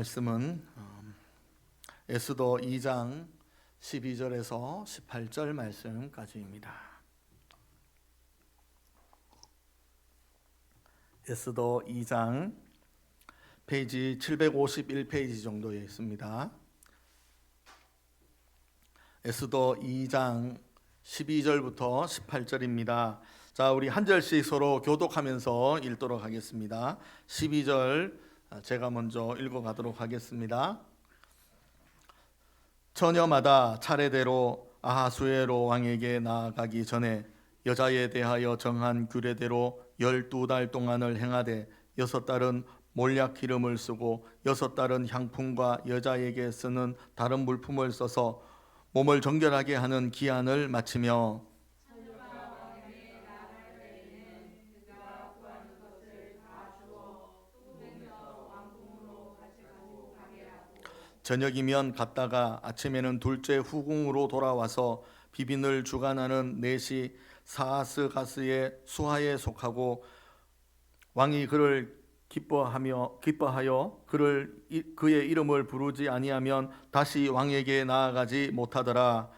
말씀은 에스더 2장 12절에서 18절 말씀까지입니다. 에스더 2장 페이지 751페이지 정도에 있습니다. 에스더 2장 12절부터 18절입니다. 자, 우리 한 절씩 서로 교독하면서 읽도록 하겠습니다. 12절 제가 먼저 읽어가도록 하겠습니다. 처녀마다 차례대로 아하수에로 왕에게 나아가기 전에 여자에 대하여 정한 규례대로 12달 동안을 행하되 6달은 몰약 기름을 쓰고 6달은 향품과 여자에게 쓰는 다른 물품을 써서 몸을 정결하게 하는 기한을 마치며 저녁이면 갔다가 아침에는 둘째 후궁으로 돌아와서 비빈을 주관하는 넷이 사하스가스의 수하에 속하고 왕이 그를 기뻐하여 그의 이름을 부르지 아니하면 다시 왕에게 나아가지 못하더라.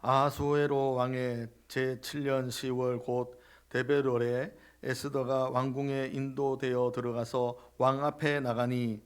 아하수에로 왕의 제7년 10월 곧 데베롤에 에스더가 왕궁에 인도되어 들어가서 왕 앞에 나가니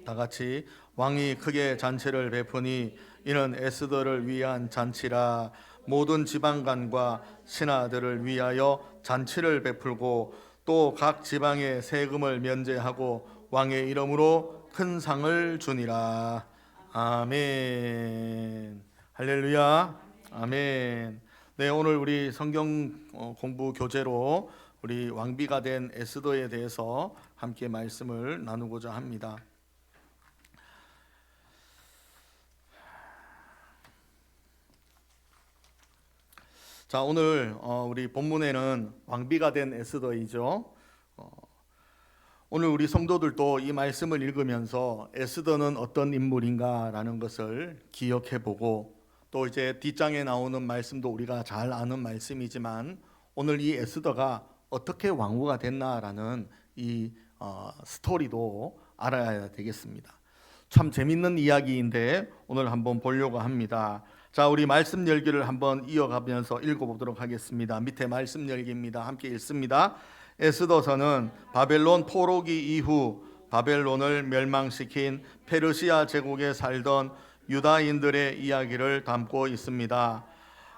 다같이 왕이 크게 잔치를 베푸니 이는 에스더를 위한 잔치라. 모든 지방간과 신하들을 위하여 잔치를 베풀고 또 각 지방의 세금을 면제하고 왕의 이름으로 큰 상을 주니라. 아멘. 할렐루야. 아멘. 네, 오늘 우리 성경 공부 교재로 우리 왕비가 된 에스더에 대해서 함께 말씀을 나누고자 합니다. 자, 오늘 우리 본문에는 왕비가 된 에스더이죠. 오늘 우리 성도들도 이 말씀을 읽으면서 에스더는 어떤 인물인가라는 것을 기억해보고 또 이제 뒷장에 나오는 말씀도 우리가 잘 아는 말씀이지만 오늘 이 에스더가 어떻게 왕후가 됐나라는 이 스토리도 알아야 되겠습니다. 참 재밌는 이야기인데 오늘 한번 보려고 합니다. 자, 우리 말씀 열기를 한번 이어가면서 읽어보도록 하겠습니다. 밑에 말씀 열기입니다. 함께 읽습니다. 에스더서는 바벨론 포로기 이후 바벨론을 멸망시킨 페르시아 제국에 살던 유다인들의 이야기를 담고 있습니다.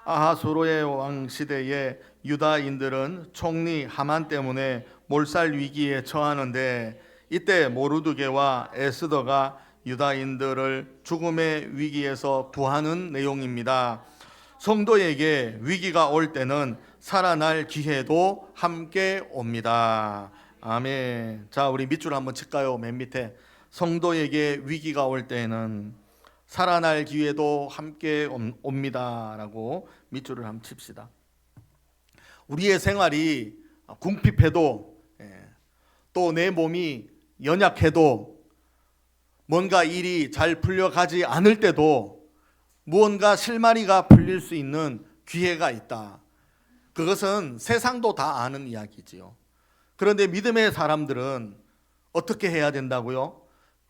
아하수로의 왕 시대에 유다인들은 총리 하만 때문에 몰살 위기에 처하는데 이때 모르드게와 에스더가 유다인들을 죽음의 위기에서 구하는 내용입니다. 성도에게 위기가 올 때는 살아날 기회도 함께 옵니다. 아멘. 자, 우리 밑줄 한번 칠까요? 맨 밑에 성도에게 위기가 올 때는 살아날 기회도 함께 옵니다라고 밑줄을 한번 칩시다. 우리의 생활이 궁핍해도 또 내 몸이 연약해도 뭔가 일이 잘 풀려가지 않을 때도 무언가 실마리가 풀릴 수 있는 기회가 있다. 그것은 세상도 다 아는 이야기지요. 그런데 믿음의 사람들은 어떻게 해야 된다고요?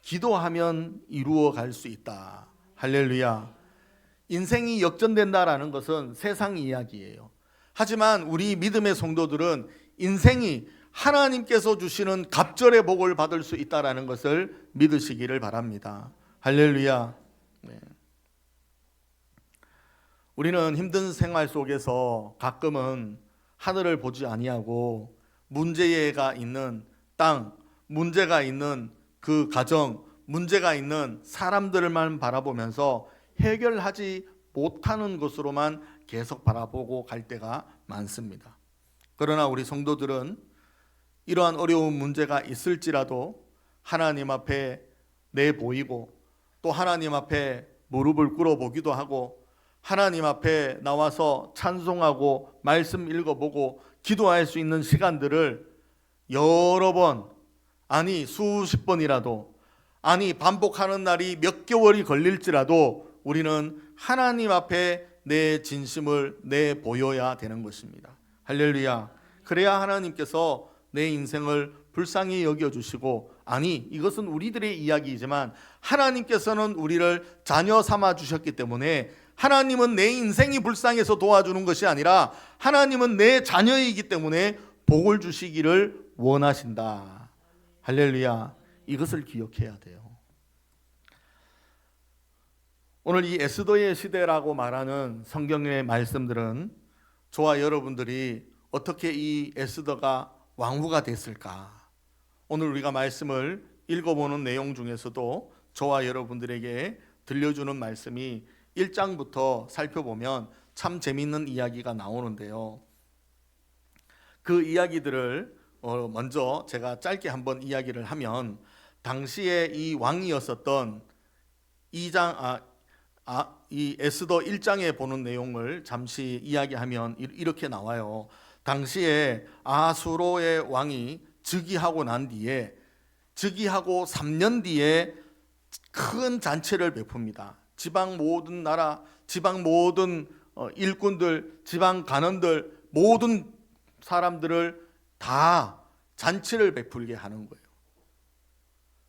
기도하면 이루어 갈 수 있다. 할렐루야. 인생이 역전된다라는 것은 세상 이야기예요. 하지만 우리 믿음의 성도들은 인생이 하나님께서 주시는 갑절의 복을 받을 수 있다는 것을 믿으시기를 바랍니다. 할렐루야. 네. 우리는 힘든 생활 속에서 가끔은 하늘을 보지 아니하고 문제가 있는 땅, 문제가 있는 그 가정, 문제가 있는 사람들만 바라보면서 해결하지 못하는 것으로만 계속 바라보고 갈 때가 많습니다. 그러나 우리 성도들은 이러한 어려운 문제가 있을지라도 하나님 앞에 내보이고 또 하나님 앞에 무릎을 꿇어보기도 하고 하나님 앞에 나와서 찬송하고 말씀 읽어보고 기도할 수 있는 시간들을 여러 번, 아니 수십 번이라도, 아니 반복하는 날이 몇 개월이 걸릴지라도 우리는 하나님 앞에 내 진심을 내보여야 되는 것입니다. 할렐루야. 그래야 하나님께서 내 인생을 불쌍히 여겨주시고, 아니 이것은 우리들의 이야기이지만 하나님께서는 우리를 자녀 삼아 주셨기 때문에 하나님은 내 인생이 불쌍해서 도와주는 것이 아니라 하나님은 내 자녀이기 때문에 복을 주시기를 원하신다. 할렐루야. 이것을 기억해야 돼요. 오늘 이 에스더의 시대라고 말하는 성경의 말씀들은 저와 여러분들이 어떻게 이 에스더가 왕후가 됐을까? 오늘 우리가 말씀을 읽어보는 내용 중에서도 저와 여러분들에게 들려주는 말씀이 1장부터 살펴보면 참 재미있는 이야기가 나오는데요. 그 이야기들을 먼저 제가 짧게 한번 이야기를 하면, 당시에 이 왕이었었던 이 에스더 1장에 보는 내용을 잠시 이야기하면 이렇게 나와요. 당시에 아수로의 왕이 즉위하고 난 뒤에, 즉위하고 3년 뒤에 큰 잔치를 베풉니다. 지방 모든 나라, 지방 모든 일꾼들, 지방 간원들, 모든 사람들을 다 잔치를 베풀게 하는 거예요.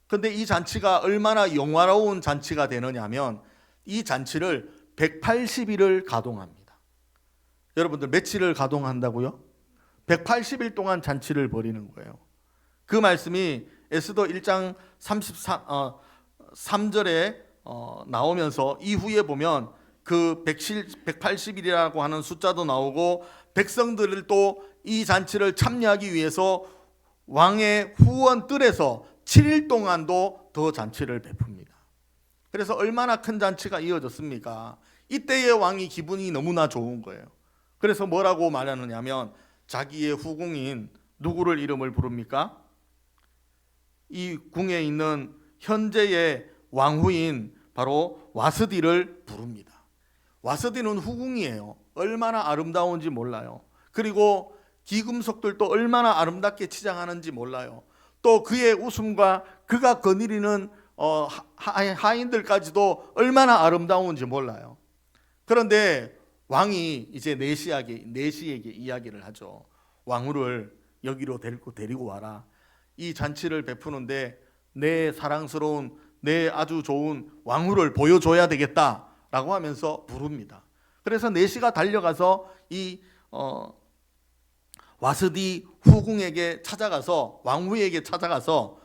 그런데 이 잔치가 얼마나 영화로운 잔치가 되느냐면 이 잔치를 180일을 가동합니다. 여러분들 며칠을 가동한다고요? 180일 동안 잔치를 벌이는 거예요. 그 말씀이 에스더 1장 33절에 나오면서 이후에 보면 그 180일이라고 하는 숫자도 나오고, 백성들을 또 이 잔치를 참여하기 위해서 왕의 후원들에서 7일 동안도 더 잔치를 베풉니다. 그래서 얼마나 큰 잔치가 이어졌습니까? 이때의 왕이 기분이 너무나 좋은 거예요. 그래서 뭐라고 말하느냐면 자기의 후궁인 누구를 이름을 부릅니까? 이 궁에 있는 현재의 왕후인 바로 와스디를 부릅니다. 와스디는 후궁이에요. 얼마나 아름다운지 몰라요. 그리고 기금속들도 얼마나 아름답게 치장하는지 몰라요. 또 그의 웃음과 그가 거느리는 하인들까지도 얼마나 아름다운지 몰라요. 그런데 왕이 이제 내시에게 이야기를 하죠. 왕후를 여기로 데리고 와라. 이 잔치를 베푸는데 내 사랑스러운, 내 아주 좋은 왕후를 보여줘야 되겠다라고 하면서 부릅니다. 그래서 내시가 달려가서 이 와스디 후궁에게 찾아가서, 왕후에게 찾아가서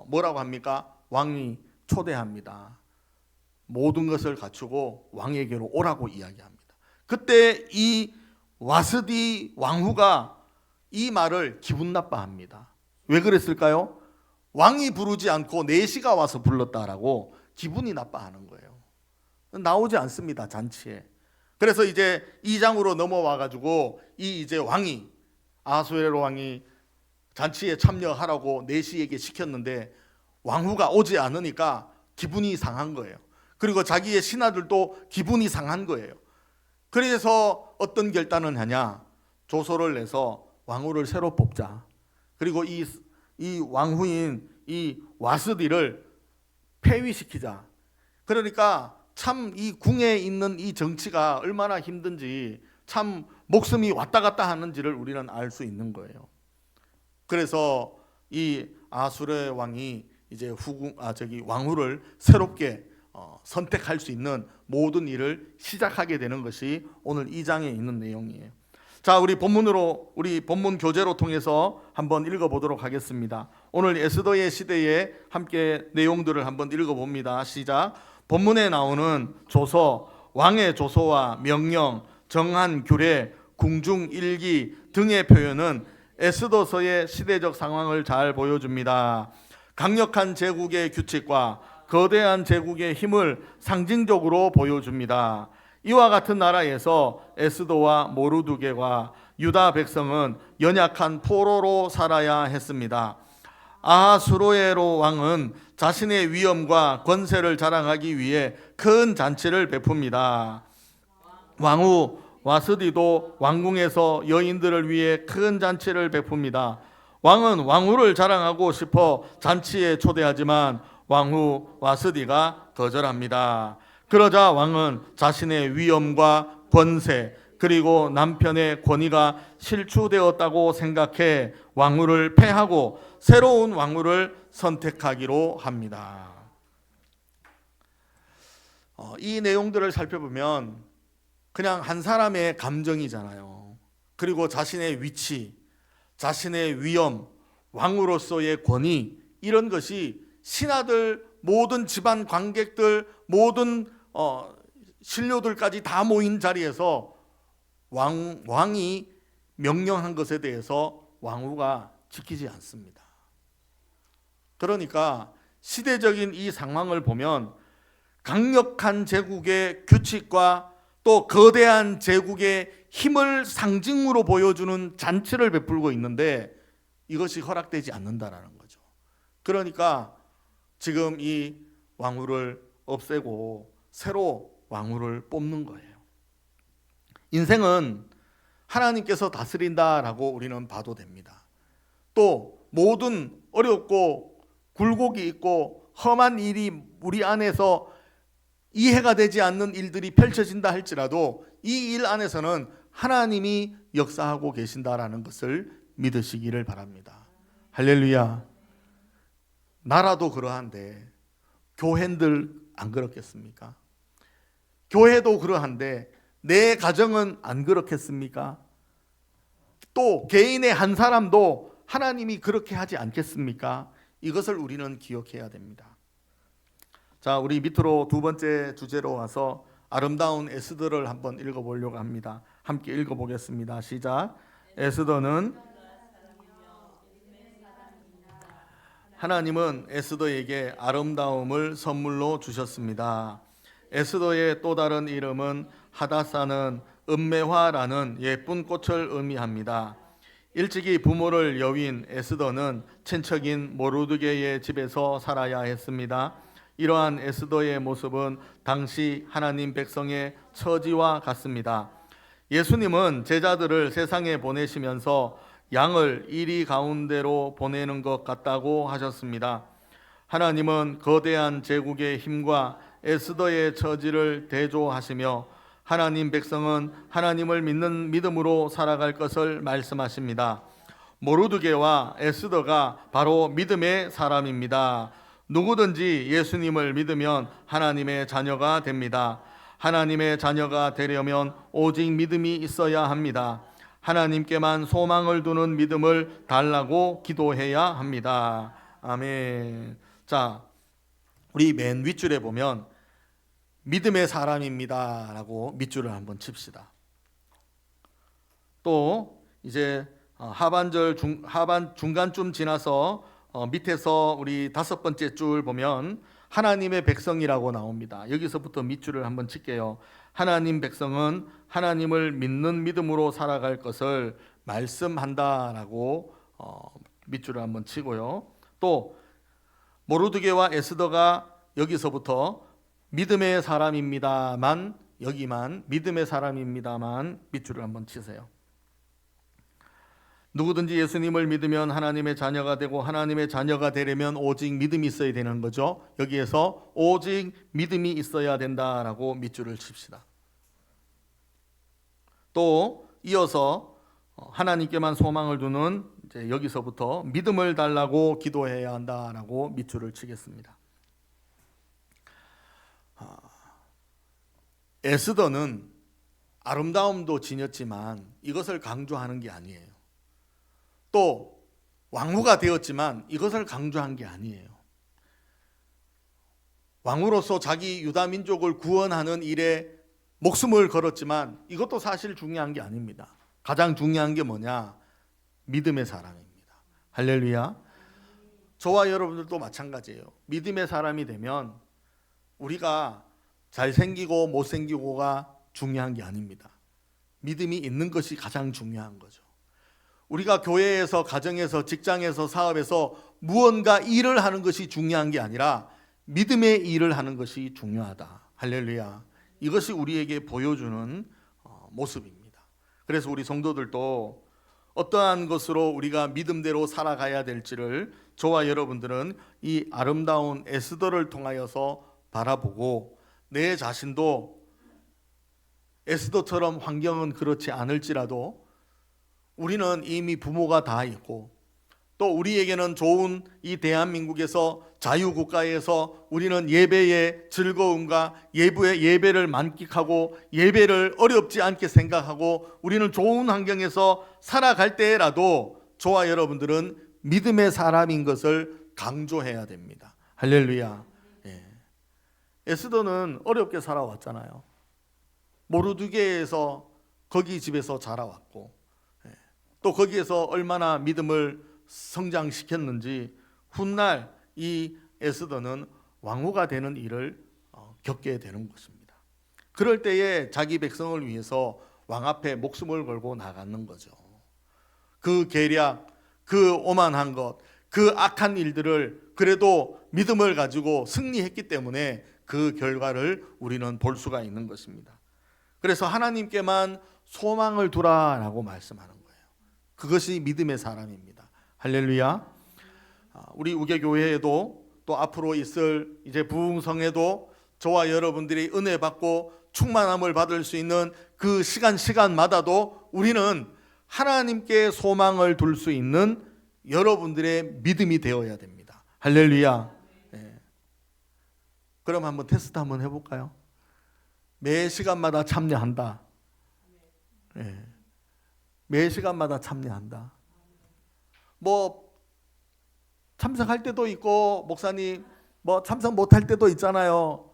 뭐라고 합니까? 왕이 초대합니다. 모든 것을 갖추고 왕에게로 오라고 이야기합니다. 그때 이 와스디 왕후가 이 말을 기분 나빠합니다. 왜 그랬을까요? 왕이 부르지 않고 내시가 와서 불렀다라고 기분이 나빠하는 거예요. 나오지 않습니다, 잔치에. 그래서 이제 2장으로 넘어와 가지고 이제 왕이, 아수에로 왕이 잔치에 참여하라고 내시에게 시켰는데 왕후가 오지 않으니까 기분이 상한 거예요. 그리고 자기의 신하들도 기분이 상한 거예요. 그래서 어떤 결단을 하냐? 조서를 내서 왕후를 새로 뽑자. 그리고 이 왕후인 이 와스디를 폐위시키자. 그러니까 참 이 궁에 있는 이 정치가 얼마나 힘든지, 참 목숨이 왔다 갔다 하는지를 우리는 알 수 있는 거예요. 그래서 이 아수르 왕이 이제 왕후를 새롭게 선택할 수 있는 모든 일을 시작하게 되는 것이 오늘 2장에 있는 내용이에요. 자, 우리 본문 교재로 통해서 한번 읽어보도록 하겠습니다. 오늘 에스더의 시대에 함께 내용들을 한번 읽어봅니다. 시작. 본문에 나오는 조서, 왕의 조서와 명령, 정한 규례, 궁중 일기 등의 표현은 에스더서의 시대적 상황을 잘 보여줍니다. 강력한 제국의 규칙과 거대한 제국의 힘을 상징적으로 보여줍니다. 이와 같은 나라에서 에스더와 모르드게와 유다 백성은 연약한 포로로 살아야 했습니다. 아하수에로 왕은 자신의 위엄과 권세를 자랑하기 위해 큰 잔치를 베풉니다. 왕후 와스디도 왕궁에서 여인들을 위해 큰 잔치를 베풉니다. 왕은 왕후를 자랑하고 싶어 잔치에 초대하지만 왕후 와스디가 거절합니다. 그러자 왕은 자신의 위엄과 권세 그리고 남편의 권위가 실추되었다고 생각해 왕후를 폐하고 새로운 왕후를 선택하기로 합니다. 이 내용들을 살펴보면 그냥 한 사람의 감정이잖아요. 그리고 자신의 위치, 자신의 위엄, 왕으로서의 권위, 이런 것이 신하들, 모든 집안 관객들, 모든 신료들까지 다 모인 자리에서 왕이 명령한 것에 대해서 왕후가 지키지 않습니다. 그러니까 시대적인 이 상황을 보면 강력한 제국의 규칙과 또 거대한 제국의 힘을 상징으로 보여주는 잔치를 베풀고 있는데 이것이 허락되지 않는다라는 거죠. 그러니까 지금 이 왕후를 없애고 새로 왕후를 뽑는 거예요. 인생은 하나님께서 다스린다라고 우리는 봐도 됩니다. 또 모든 어렵고 굴곡이 있고 험한 일이 우리 안에서 이해가 되지 않는 일들이 펼쳐진다 할지라도 이 일 안에서는 하나님이 역사하고 계신다라는 것을 믿으시기를 바랍니다. 할렐루야. 나라도 그러한데 교회들 안 그렇겠습니까? 교회도 그러한데 내 가정은 안 그렇겠습니까? 또 개인의 한 사람도 하나님이 그렇게 하지 않겠습니까? 이것을 우리는 기억해야 됩니다. 자, 우리 밑으로 두 번째 주제로 와서 아름다운 에스더를 한번 읽어보려고 합니다. 함께 읽어보겠습니다. 시작. 에스더는 하나님은 에스더에게 아름다움을 선물로 주셨습니다. 에스더의 또 다른 이름은 하다사는 은매화라는 예쁜 꽃을 의미합니다. 일찍이 부모를 여윈 에스더는 친척인 모르드게의 집에서 살아야 했습니다. 이러한 에스더의 모습은 당시 하나님 백성의 처지와 같습니다. 예수님은 제자들을 세상에 보내시면서 양을 이리 가운데로 보내는 것 같다고 하셨습니다. 하나님은 거대한 제국의 힘과 에스더의 처지를 대조하시며 하나님 백성은 하나님을 믿는 믿음으로 살아갈 것을 말씀하십니다. 모르드게와 에스더가 바로 믿음의 사람입니다. 누구든지 예수님을 믿으면 하나님의 자녀가 됩니다. 하나님의 자녀가 되려면 오직 믿음이 있어야 합니다. 하나님께만 소망을 두는 믿음을 달라고 기도해야 합니다. 아멘. 자, 우리 맨 윗줄에 보면 믿음의 사람입니다 라고 밑줄을 한번 칩시다. 또 이제 중간쯤 지나서 밑에서 우리 다섯 번째 줄 보면 하나님의 백성이라고 나옵니다. 여기서부터 밑줄을 한번 칠게요. 하나님 백성은 하나님을 믿는 믿음으로 살아갈 것을 말씀한다라고 밑줄을 한번 치고요. 또 모르드게와 에스더가 여기서부터 믿음의 사람입니다만, 여기만 믿음의 사람입니다만 밑줄을 한번 치세요. 누구든지 예수님을 믿으면 하나님의 자녀가 되고 하나님의 자녀가 되려면 오직 믿음이 있어야 되는 거죠. 여기에서 오직 믿음이 있어야 된다라고 밑줄을 칩시다. 또 이어서 하나님께만 소망을 두는 이제 여기서부터 믿음을 달라고 기도해야 한다라고 밑줄을 치겠습니다. 에스더는 아름다움도 지녔지만 이것을 강조하는 게 아니에요. 또 왕후가 되었지만 이것을 강조한 게 아니에요. 왕후로서 자기 유다 민족을 구원하는 일에 목숨을 걸었지만 이것도 사실 중요한 게 아닙니다. 가장 중요한 게 뭐냐? 믿음의 사람입니다. 할렐루야. 저와 여러분들도 마찬가지예요. 믿음의 사람이 되면 우리가 잘생기고 못생기고가 중요한 게 아닙니다. 믿음이 있는 것이 가장 중요한 거죠. 우리가 교회에서, 가정에서, 직장에서, 사업에서 무언가 일을 하는 것이 중요한 게 아니라 믿음의 일을 하는 것이 중요하다. 할렐루야. 이것이 우리에게 보여주는 모습입니다. 그래서 우리 성도들도 어떠한 것으로 우리가 믿음대로 살아가야 될지를 저와 여러분들은 이 아름다운 에스더를 통하여서 바라보고, 내 자신도 에스더처럼 환경은 그렇지 않을지라도 우리는 이미 부모가 다 있고, 또 우리에게는 좋은 이 대한민국에서, 자유국가에서 우리는 예배의 즐거움과 예배를 만끽하고 예배를 어렵지 않게 생각하고 우리는 좋은 환경에서 살아갈 때라도 저와 여러분들은 믿음의 사람인 것을 강조해야 됩니다. 할렐루야. 에스더는 어렵게 살아왔잖아요. 모르드게에서 거기 집에서 자라왔고, 또 거기에서 얼마나 믿음을 성장시켰는지 훗날 이 에스더는 왕후가 되는 일을 겪게 되는 것입니다. 그럴 때에 자기 백성을 위해서 왕 앞에 목숨을 걸고 나가는 거죠. 그 계략, 그 오만한 것, 그 악한 일들을 그래도 믿음을 가지고 승리했기 때문에 그 결과를 우리는 볼 수가 있는 것입니다. 그래서 하나님께만 소망을 두라라고 말씀하는 거예요. 그것이 믿음의 사람입니다. 할렐루야. 우리 우계교회에도 또 앞으로 있을 이제 부흥성에도 저와 여러분들이 은혜 받고 충만함을 받을 수 있는 그 시간마다도 우리는 하나님께 소망을 둘 수 있는 여러분들의 믿음이 되어야 됩니다. 할렐루야. 그럼 한번 테스트 한번 해볼까요? 매 시간마다 참여한다. 매 시간마다 참여한다. 뭐 참석할 때도 있고, 목사님 뭐 참석 못할 때도 있잖아요.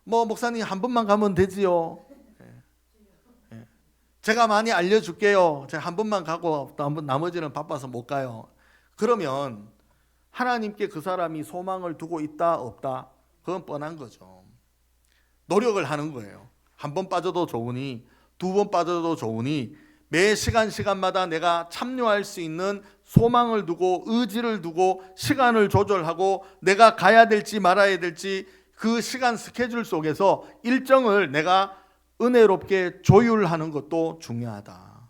뭐 목사님 한 번만 가면 되지요. 제가 많이 알려줄게요. 제가 한 번만 가고 나머지는 바빠서 못 가요. 그러면 하나님께 그 사람이 소망을 두고 있다 없다, 그건 뻔한 거죠. 노력을 하는 거예요. 한 번 빠져도 좋으니, 두 번 빠져도 좋으니 매 시간마다 내가 참여할 수 있는 소망을 두고, 의지를 두고, 시간을 조절하고 내가 가야 될지 말아야 될지 그 시간 스케줄 속에서 일정을 내가 은혜롭게 조율하는 것도 중요하다.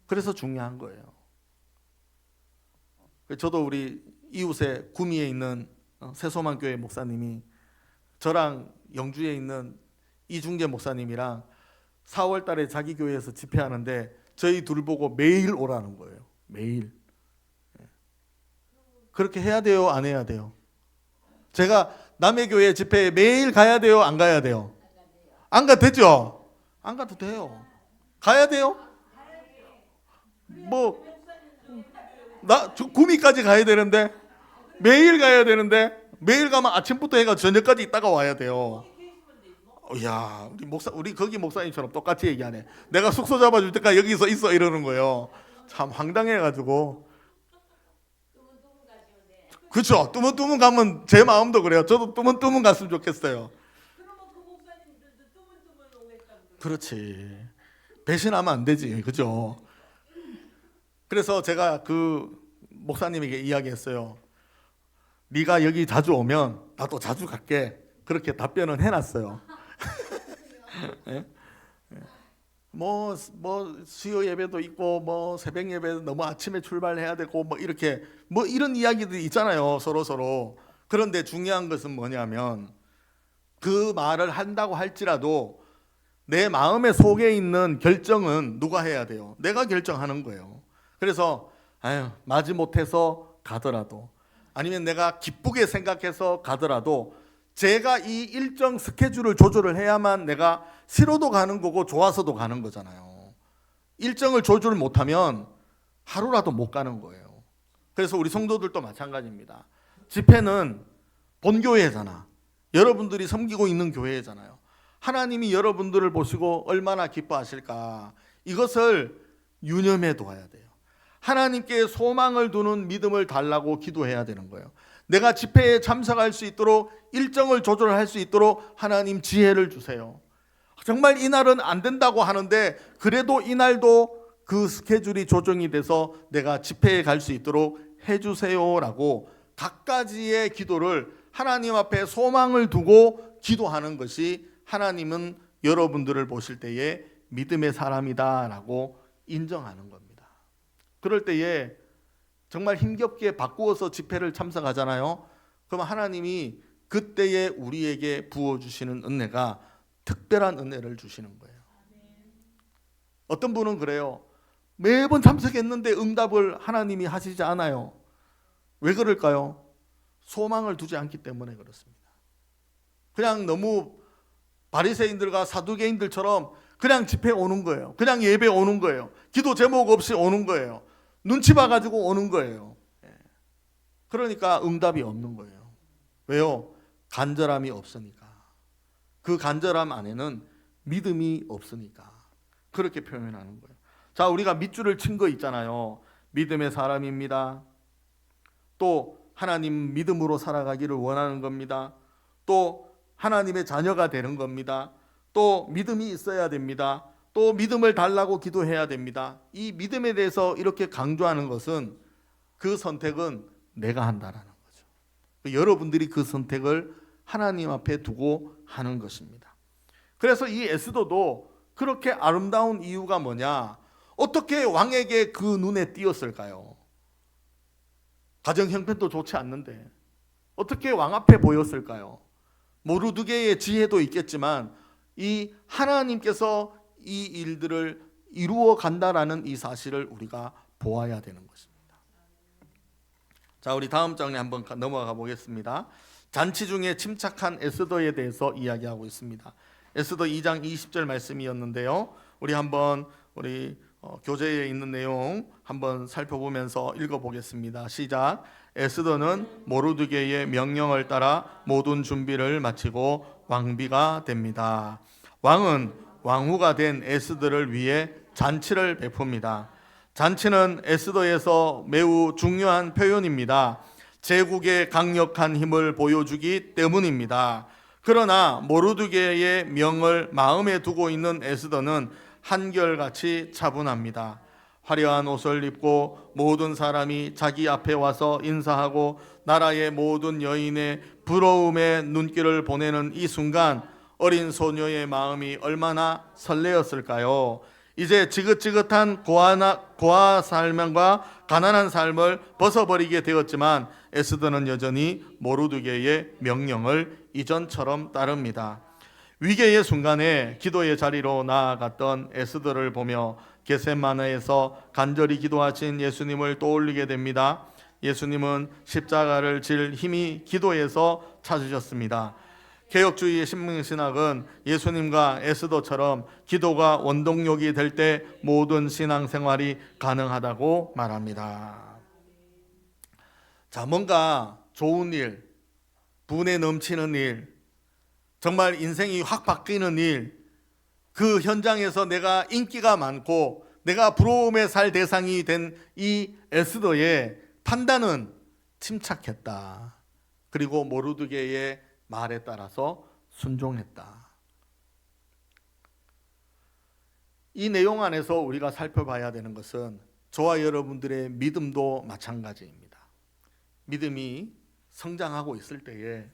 그래서 중요한 거예요. 저도 우리 이웃에 구미에 있는 새소망교회 목사님이 저랑 영주에 있는 이중재 목사님이랑 4월 달에 자기 교회에서 집회하는데 저희 둘 보고 매일 오라는 거예요. 매일. 그렇게 해야 돼요? 안 해야 돼요? 제가 남의 교회 집회에 매일 가야 돼요? 안 가야 돼요? 안 가도 되죠? 안 가도 돼요. 가야 돼요? 뭐 나 구미까지 가야 되는데, 매일 가야 되는데, 매일 가면 아침부터 해가 저녁까지 있다가 와야 돼요. 야, 우리 거기 목사님처럼 똑같이 얘기하네. 내가 숙소 잡아줄 때까지 여기서 있어 이러는 거예요. 참 황당해가지고. 그렇죠. 뜨문뜨문 가면 제 마음도 그래요. 저도 뜨문뜨문 갔으면 좋겠어요. 그렇지. 배신하면 안 되지, 그죠? 그래서 제가 그 목사님에게 이야기했어요. 네가 여기 자주 오면 나도 자주 갈게. 그렇게 답변은 해놨어요. 뭐 수요 예배도 있고, 뭐 새벽 예배도 너무 아침에 출발해야 되고, 뭐 이렇게 뭐 이런 이야기들이 있잖아요, 서로. 그런데 중요한 것은 뭐냐면, 그 말을 한다고 할지라도 내 마음의 속에 있는 결정은 누가 해야 돼요? 내가 결정하는 거예요. 그래서 마지못해서 가더라도, 아니면 내가 기쁘게 생각해서 가더라도 제가 이 일정 스케줄을 조절을 해야만 내가 싫어도 가는 거고 좋아서도 가는 거잖아요. 일정을 조절 못하면 하루라도 못 가는 거예요. 그래서 우리 성도들도 마찬가지입니다. 집회는 본교회잖아. 여러분들이 섬기고 있는 교회잖아요. 하나님이 여러분들을 보시고 얼마나 기뻐하실까, 이것을 유념해 둬야 돼요. 하나님께 소망을 두는 믿음을 달라고 기도해야 되는 거예요. 내가 집회에 참석할 수 있도록, 일정을 조절할 수 있도록 하나님 지혜를 주세요. 정말 이날은 안 된다고 하는데 그래도 이날도 그 스케줄이 조정이 돼서 내가 집회에 갈 수 있도록 해주세요라고 갖가지의 기도를 하나님 앞에 소망을 두고 기도하는 것이 하나님은 여러분들을 보실 때에 믿음의 사람이다라고 인정하는 겁니다. 그럴 때에 정말 힘겹게 바꾸어서 집회를 참석하잖아요. 그럼 하나님이 그때에 우리에게 부어주시는 은혜가 특별한 은혜를 주시는 거예요. 어떤 분은 그래요. 매번 참석했는데 응답을 하나님이 하시지 않아요. 왜 그럴까요? 소망을 두지 않기 때문에 그렇습니다. 그냥 너무 바리새인들과 사두개인들처럼 그냥 집회 오는 거예요. 그냥 예배 오는 거예요. 기도 제목 없이 오는 거예요. 눈치 봐가지고 오는 거예요. 그러니까 응답이 없는 거예요. 왜요? 간절함이 없으니까. 그 간절함 안에는 믿음이 없으니까 그렇게 표현하는 거예요. 자, 우리가 밑줄을 친 거 있잖아요. 믿음의 사람입니다. 또 하나님 믿음으로 살아가기를 원하는 겁니다. 또 하나님의 자녀가 되는 겁니다. 또 믿음이 있어야 됩니다. 또 믿음을 달라고 기도해야 됩니다. 이 믿음에 대해서 이렇게 강조하는 것은 그 선택은 내가 한다라는 거죠. 여러분들이 그 선택을 하나님 앞에 두고 하는 것입니다. 그래서 이 에스더도 그렇게 아름다운 이유가 뭐냐? 어떻게 왕에게 그 눈에 띄었을까요? 가정 형편도 좋지 않는데 어떻게 왕 앞에 보였을까요? 모르드게의 지혜도 있겠지만 이 하나님께서 이 일들을 이루어 간다라는 이 사실을 우리가 보아야 되는 것입니다. 자, 우리 다음 장에 한번 넘어가 보겠습니다. 잔치 중에 침착한 에스더에 대해서 이야기하고 있습니다. 에스더 2장 20절 말씀이었는데요. 우리 한번 교재에 있는 내용 한번 살펴보면서 읽어보겠습니다. 시작. 에스더는 모르드게의 명령을 따라 모든 준비를 마치고 왕비가 됩니다. 왕은 왕후가 된 에스더를 위해 잔치를 베풉니다. 잔치는 에스더에서 매우 중요한 표현입니다. 제국의 강력한 힘을 보여주기 때문입니다. 그러나 모르드게의 명을 마음에 두고 있는 에스더는 한결같이 차분합니다. 화려한 옷을 입고 모든 사람이 자기 앞에 와서 인사하고 나라의 모든 여인의 부러움의 눈길을 보내는 이 순간 어린 소녀의 마음이 얼마나 설레었을까요? 이제 지긋지긋한 고아 삶과 가난한 삶을 벗어버리게 되었지만 에스더는 여전히 모르드게의 명령을 이전처럼 따릅니다. 위기의 순간에 기도의 자리로 나아갔던 에스더를 보며 겟세마네에서 간절히 기도하신 예수님을 떠올리게 됩니다. 예수님은 십자가를 질 힘이 기도에서 찾으셨습니다. 개혁주의 신명신학은 예수님과 에스더처럼 기도가 원동력이 될 때 모든 신앙생활이 가능하다고 말합니다. 자, 뭔가 좋은 일, 분에 넘치는 일, 정말 인생이 확 바뀌는 일, 그 현장에서 내가 인기가 많고 내가 부러움에 살 대상이 된 이 에스더의 판단은 침착했다. 그리고 모르드게의 말에 따라서 순종했다. 이 내용 안에서 우리가 살펴봐야 되는 것은 저와 여러분들의 믿음도 마찬가지입니다. 믿음이 성장하고 있을 때에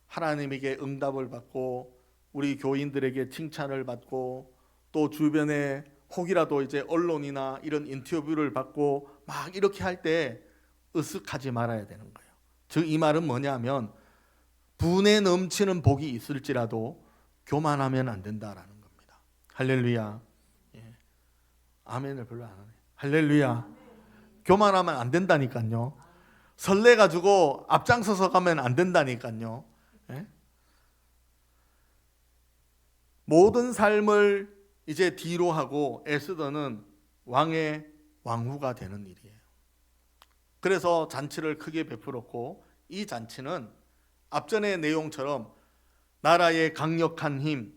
하나님에게 응답을 받고 우리 교인들에게 칭찬을 받고 또 주변에 혹이라도 이제 언론이나 이런 인터뷰를 받고 막 이렇게 할 때 으쓱하지 말아야 되는 거예요. 즉 이 말은 뭐냐면 분에 넘치는 복이 있을지라도 교만하면 안 된다라는 겁니다. 할렐루야. 예. 아멘을 별로 안 하네. 할렐루야. 교만하면 안 된다니까요. 설레가지고 앞장서서 가면 안 된다니까요. 예? 모든 삶을 이제 뒤로 하고 에스더는 왕의 왕후가 되는 일이에요. 그래서 잔치를 크게 베풀었고 이 잔치는 앞전의 내용처럼 나라의 강력한 힘,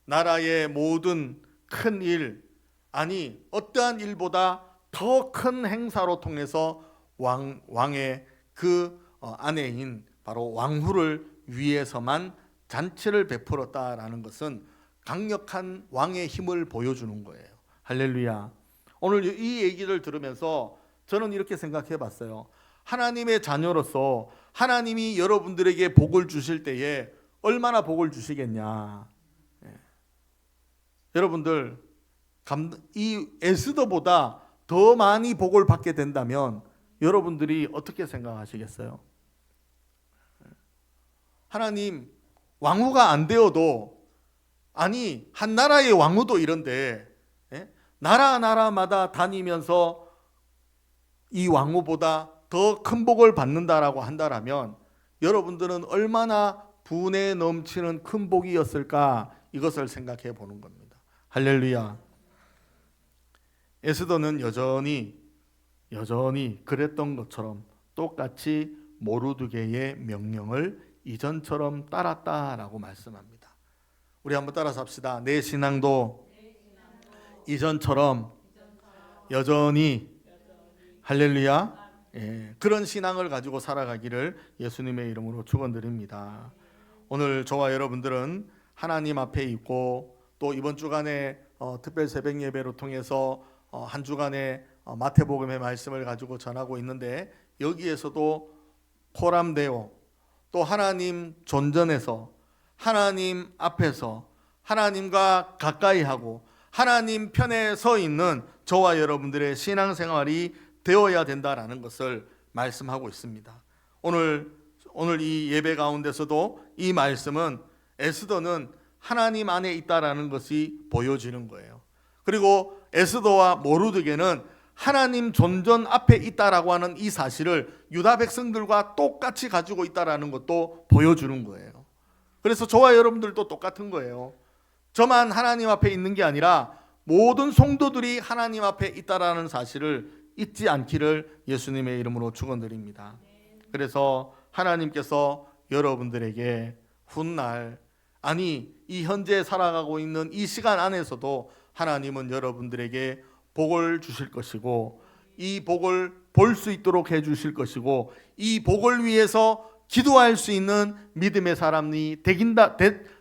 나라의 모든 큰 일, 아니 어떠한 일보다 더 큰 행사로 통해서 왕의 그 아내인 바로 왕후를 위해서만 잔치를 베풀었다라는 것은 강력한 왕의 힘을 보여주는 거예요. 할렐루야. 오늘 이 얘기를 들으면서 저는 이렇게 생각해 봤어요. 하나님의 자녀로서 하나님이 여러분들에게 복을 주실 때에 얼마나 복을 주시겠냐. 여러분들 이 에스더보다 더 많이 복을 받게 된다면 여러분들이 어떻게 생각하시겠어요? 하나님 왕후가 안 되어도, 아니 한 나라의 왕후도 이런데 나라마다 다니면서 이 왕후보다 더 큰 복을 받는다라고 한다라면 여러분들은 얼마나 분에 넘치는 큰 복이었을까, 이것을 생각해 보는 겁니다. 할렐루야. 에스더는 여전히 그랬던 것처럼 똑같이 모르드게의 명령을 이전처럼 따랐다라고 말씀합니다. 우리 한번 따라서 합시다. 내 신앙도 이전처럼 여전히, 할렐루야, 그런 신앙을 가지고 살아가기를 예수님의 이름으로 축원드립니다. 오늘 저와 여러분들은 하나님 앞에 있고, 또 이번 주간에 특별 새벽 예배로 통해서 한 주간의 마태복음의 말씀을 가지고 전하고 있는데, 여기에서도 코람데오, 또 하나님 존전에서 하나님 앞에서 하나님과 가까이 하고 하나님 편에 서 있는 저와 여러분들의 신앙생활이 되어야 된다라는 것을 말씀하고 있습니다. 오늘 이 예배 가운데서도 이 말씀은 에스더는 하나님 안에 있다라는 것이 보여지는 거예요. 그리고 에스더와 모르드게는 하나님 존전 앞에 있다라고 하는 이 사실을 유다 백성들과 똑같이 가지고 있다라는 것도 보여주는 거예요. 그래서 저와 여러분들도 똑같은 거예요. 저만 하나님 앞에 있는 게 아니라 모든 성도들이 하나님 앞에 있다라는 사실을 잊지 않기를 예수님의 이름으로 축원드립니다. 그래서 하나님께서 여러분들에게 훗날, 아니 이 현재 살아가고 있는 이 시간 안에서도 하나님은 여러분들에게 복을 주실 것이고, 이 복을 볼 수 있도록 해 주실 것이고, 이 복을 위해서 기도할 수 있는 믿음의 사람이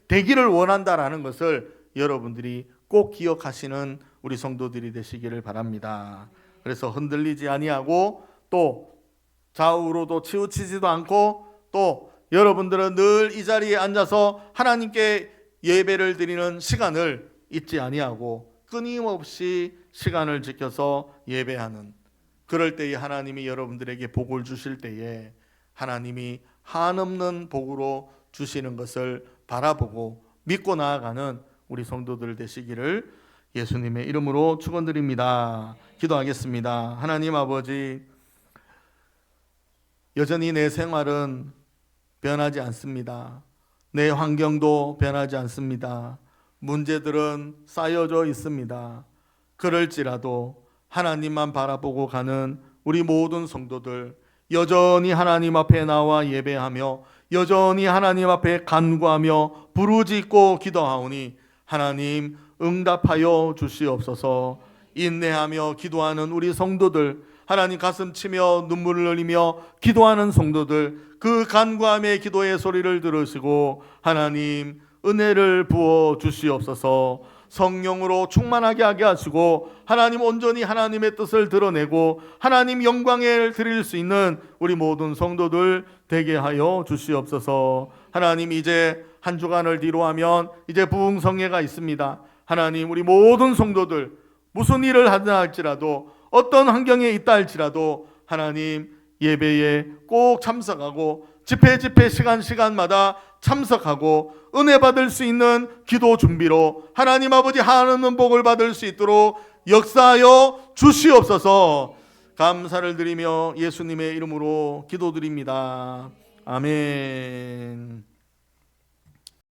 되기를 원한다라는 것을 여러분들이 꼭 기억하시는 우리 성도들이 되시기를 바랍니다. 그래서 흔들리지 아니하고, 또 좌우로도 치우치지도 않고, 또 여러분들은 늘 이 자리에 앉아서 하나님께 예배를 드리는 시간을 잊지 아니하고 끊임없이 시간을 지켜서 예배하는, 그럴 때에 하나님이 여러분들에게 복을 주실 때에 하나님이 한없는 복으로 주시는 것을 바라보고 믿고 나아가는 우리 성도들 되시기를 예수님의 이름으로 축원드립니다. 기도하겠습니다. 하나님 아버지, 여전히 내 생활은 변하지 않습니다. 내 환경도 변하지 않습니다. 문제들은 쌓여져 있습니다. 그럴지라도 하나님만 바라보고 가는 우리 모든 성도들, 여전히 하나님 앞에 나와 예배하며 여전히 하나님 앞에 간구하며 부르짖고 기도하오니 하나님 응답하여 주시옵소서. 인내하며 기도하는 우리 성도들, 하나님 가슴 치며 눈물을 흘리며 기도하는 성도들, 그 간구함의 기도의 소리를 들으시고 하나님 은혜를 부어 주시옵소서. 성령으로 충만하게 하게 하시고 하나님 온전히 하나님의 뜻을 드러내고 하나님 영광을 드릴 수 있는 우리 모든 성도들 되게 하여 주시옵소서. 하나님, 이제 한 주간을 뒤로하면 이제 부흥성회가 있습니다. 하나님, 우리 모든 성도들 무슨 일을 하든 할지라도, 어떤 환경에 있다 할지라도 하나님 예배에 꼭 참석하고 집회 시간마다 참석하고 은혜 받을 수 있는 기도 준비로 하나님 아버지 하나님 복을 받을 수 있도록 역사하여 주시옵소서. 감사를 드리며 예수님의 이름으로 기도드립니다. 아멘.